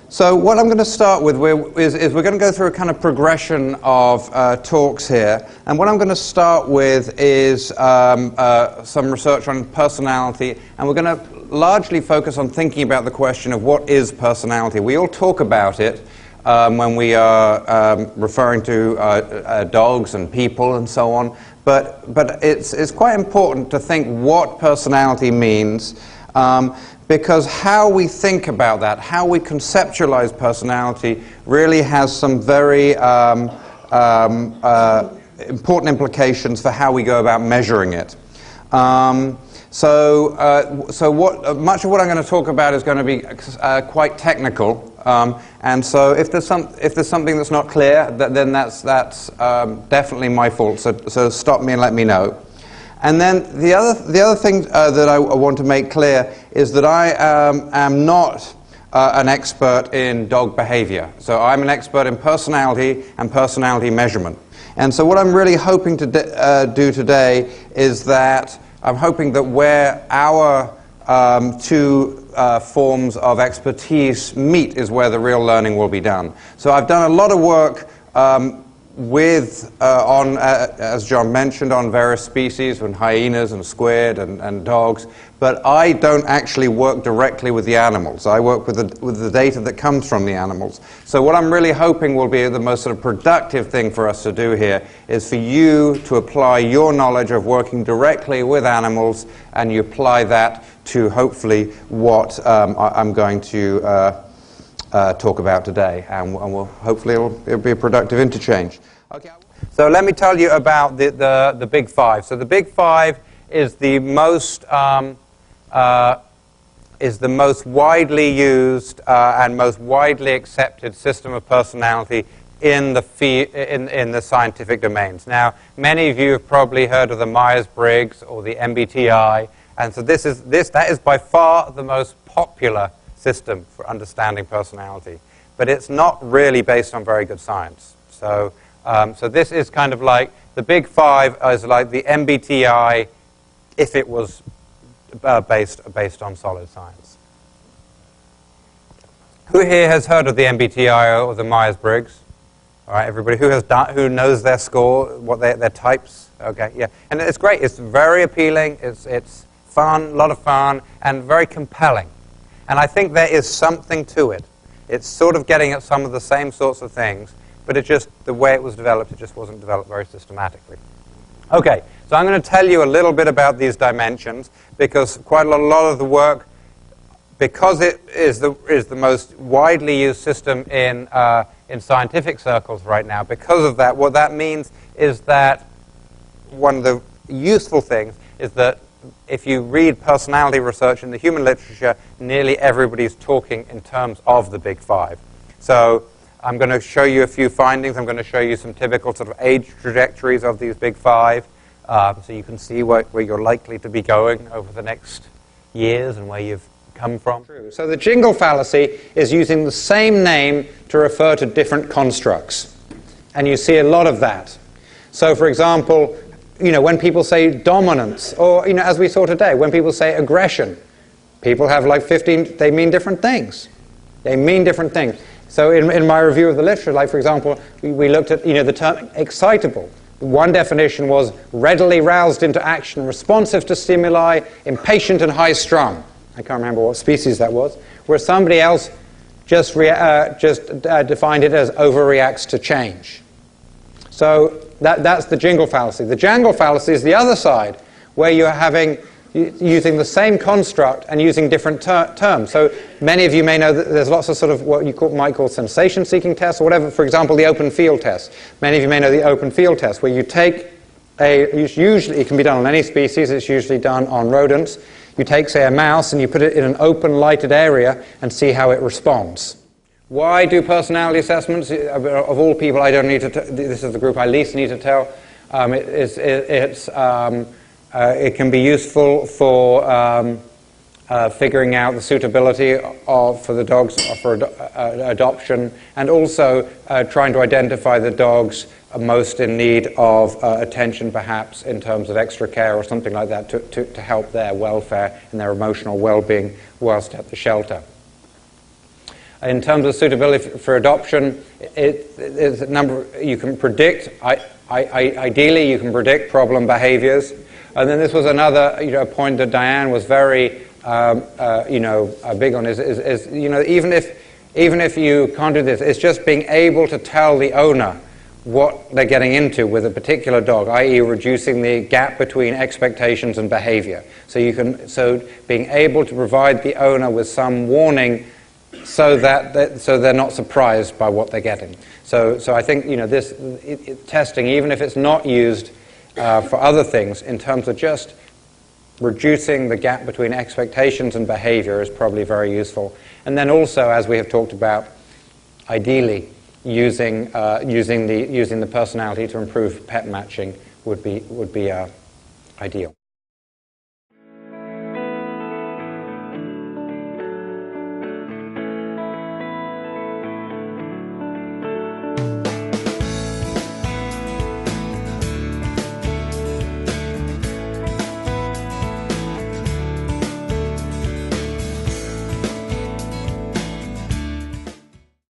So what I'm going to start with is we're going to go through a kind of progression of talks here. And what I'm going to start with is some research on personality. And we're going to largely focus on thinking about the question of what is personality. We all talk about it when we are referring to dogs and people and so on. But it's quite important to think what personality means. Because how we think about that, how we conceptualize personality, really has some very important implications for how we go about measuring it. So much of what I'm going to talk about is going to be quite technical, and so if there's something that's not clear, then that's definitely my fault. So stop me and let me know. And then the other thing that I want to make clear is that I am not an expert in dog behavior. So I'm an expert in personality and personality measurement. And so what I'm really hoping to do today is that I'm hoping that where our two forms of expertise meet is where the real learning will be done. So I've done a lot of work as John mentioned, on various species, on hyenas and squid and dogs, but I don't actually work directly with the animals. I work with the data that comes from the animals. So what I'm really hoping will be the most sort of productive thing for us to do here is for you to apply your knowledge of working directly with animals, and you apply that to hopefully what I'm going to talk about today, and hopefully it'll be a productive interchange. Okay. So let me tell you about the Big Five. So the Big Five is the most widely used and most widely accepted system of personality in the scientific domains. Now, many of you have probably heard of the Myers-Briggs or the MBTI, and so that is by far the most popular system for understanding personality, but it's not really based on very good science. So this is kind of like the Big Five is like the MBTI if it was based on solid science. Who here has heard of the MBTI or the Myers-Briggs? All right, everybody who knows their score, what their types. Okay, yeah, and it's great. It's very appealing. It's fun, a lot of fun, and very compelling. And I think there is something to it. It's sort of getting at some of the same sorts of things, but the way it was developed, it just wasn't developed very systematically. Okay, so I'm going to tell you a little bit about these dimensions, because quite a lot of the work, because it is the most widely used system in scientific circles right now, because of that, what that means is that one of the useful things is that if you read personality research in the human literature, nearly everybody's talking in terms of the Big Five. So I'm going to show you a few findings. I'm going to show you some typical sort of age trajectories of these Big Five, so you can see where you're likely to be going over the next years and where you've come from. So the jingle fallacy is using the same name to refer to different constructs, and you see a lot of that. So for example, when people say dominance, or, as we saw today, when people say aggression, people have like 15, they mean different things. They mean different things. So in my review of the literature, like for example, we looked at, the term excitable. One definition was readily roused into action, responsive to stimuli, impatient and high-strung. I can't remember what species that was. Where somebody else just defined it as overreacts to change. So that's the jingle fallacy. The jangle fallacy is the other side, where you're using the same construct and using different terms. So many of you may know that there's lots of sort of what you might call sensation-seeking tests or whatever. For example, the open field test. Many of you may know the open field test, where you take usually it can be done on any species. It's usually done on rodents. You take, say, a mouse and you put it in an open, lighted area and see how it responds. Why do personality assessments? Of all people, I don't need to. This is the group I least need to tell. It can be useful for figuring out the suitability for the dogs for adoption, and also trying to identify the dogs most in need of attention, perhaps in terms of extra care or something like that, to help their welfare and their emotional well-being whilst at the shelter. In terms of suitability for adoption, it's a number you can predict. Ideally, you can predict problem behaviors. And then this was another point that Diane was very big on is even if you can't do this, it's just being able to tell the owner what they're getting into with a particular dog, i.e. reducing the gap between expectations and behavior. So being able to provide the owner with some warning so they're not surprised by what they're getting. So I think this testing, even if it's not used for other things, in terms of just reducing the gap between expectations and behavior, is probably very useful. And then also, as we have talked about, ideally using the personality to improve pet matching would be ideal.